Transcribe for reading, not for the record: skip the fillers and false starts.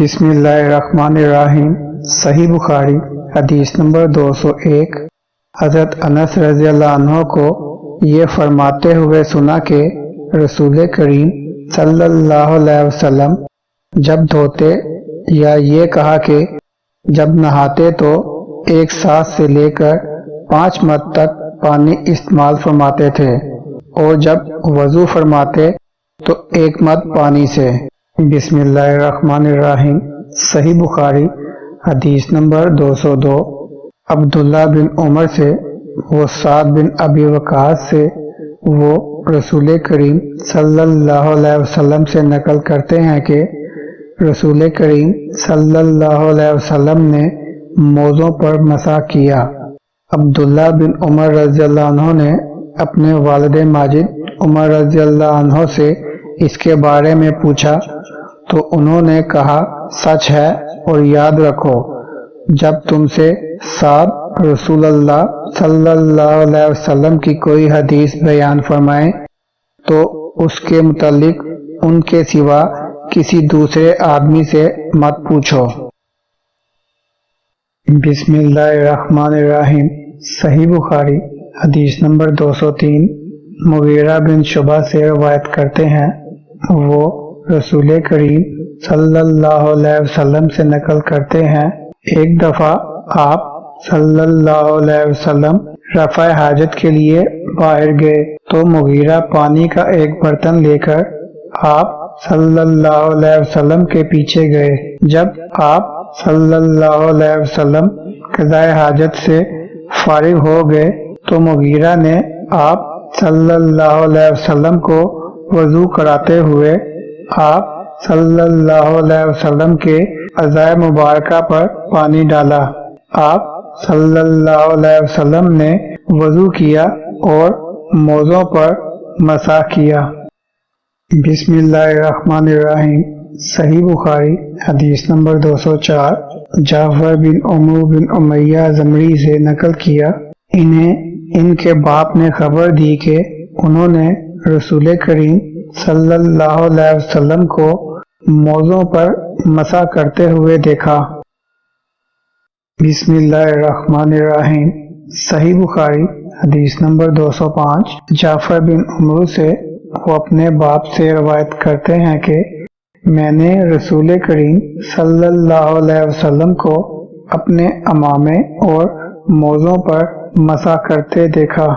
بسم اللہ الرحمن الرحیم۔ صحیح بخاری حدیث نمبر 201۔ حضرت انس رضی اللہ عنہ کو یہ فرماتے ہوئے سنا کہ رسول کریم صلی اللہ علیہ وسلم جب دھوتے یا یہ کہا کہ جب نہاتے تو ایک ساتھ سے لے کر 5 مد تک پانی استعمال فرماتے تھے، اور جب وضو فرماتے تو 1 مد پانی سے۔ بسم اللہ الرحمن الرحیم۔ صحیح بخاری حدیث نمبر 202۔ عبداللہ بن عمر سے، وہ سعد بن ابی وقاص سے، وہ رسول کریم صلی اللہ علیہ وسلم سے نقل کرتے ہیں کہ رسول کریم صلی اللہ علیہ وسلم نے موزوں پر مسح کیا۔ عبداللہ بن عمر رضی اللہ عنہ نے اپنے والد ماجد عمر رضی اللہ عنہ سے اس کے بارے میں پوچھا تو انہوں نے کہا، سچ ہے، اور یاد رکھو جب تم سے سعد رسول اللہ صلی اللہ علیہ وسلم کی کوئی حدیث بیان فرمائیں تو اس کے متعلق ان کے سوا کسی دوسرے آدمی سے مت پوچھو۔ بسم اللہ الرحمن الرحیم۔ صحیح بخاری حدیث نمبر 203۔ مغیرہ بن شعبہ سے روایت کرتے ہیں، وہ رسول کریم صلی اللہ علیہ وسلم سے نقل کرتے ہیں، ایک دفعہ آپ صلی اللہ علیہ وسلم رفع حاجت کے لیے باہر گئے تو مغیرہ پانی کا ایک برتن لے کر آپ صلی اللہ علیہ وسلم کے پیچھے گئے۔ جب آپ صلی اللہ علیہ وسلم قضاء حاجت سے فارغ ہو گئے تو مغیرہ نے آپ صلی اللہ علیہ وسلم کو وضو کراتے ہوئے آپ صلی اللہ علیہ وسلم کے اعضائے مبارکہ پر پانی ڈالا۔ آپ صلی اللہ علیہ وسلم نے وضو کیا اور موزوں پر مسح کیا۔ بسم اللہ الرحمن الرحیم۔ صحیح بخاری حدیث نمبر 204۔ جعفر بن عمرو بن امیہ زمری سے نقل کیا، انہیں ان کے باپ نے خبر دی کہ انہوں نے رسول کریم صلی اللہ علیہ وسلم کو موزوں پر مسح کرتے ہوئے دیکھا۔ بسم اللہ الرحمن الرحیم۔ صحیح بخاری حدیث نمبر 205۔ جعفر بن عمرو سے، وہ اپنے باپ سے روایت کرتے ہیں کہ میں نے رسول کریم صلی اللہ علیہ وسلم کو اپنے عمامے اور موزوں پر مسح کرتے دیکھا۔